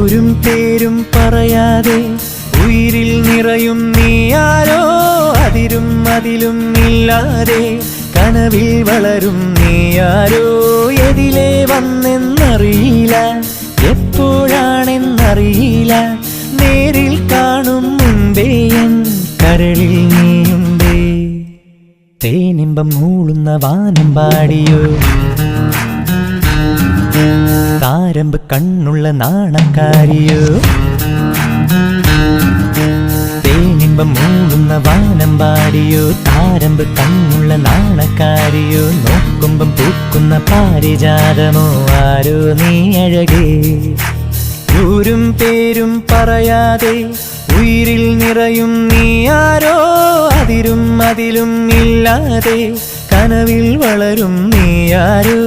ൂരും പേരും പറയാതെ ഉയിരിൽ നിറയും നീയാരോ അതിരും അതിലും ഇല്ലാതെ കനവിൽ വളരും നീയാരോ എതിലേ വന്നെന്നറിയില്ല എപ്പോഴാണെന്നറിയില്ല നേരിൽ കാണും മുൻപേ എൻ കരളിൽ നീയുണ്ടേ തേനിമ്പം മൂളുന്ന വാനം പാടിയോ താരമ്പ് കണ്ണുള്ള നാണക്കാരിയോ തേനിമ്പം മൂളുന്ന വാനം പാടിയോ താരമ്പ് കണ്ണുള്ള നാണക്കാരിയോ നോക്കുമ്പം പൂക്കുന്ന പാരിജാതമോ ആരോ നീ അഴകേ ൂരും പേരും പറയാതെ ഉയിരിൽ നിറയും നീയാരോ അതിരും അതിലും ഇല്ലാതെ കനവിൽ വളരും നീയാരോ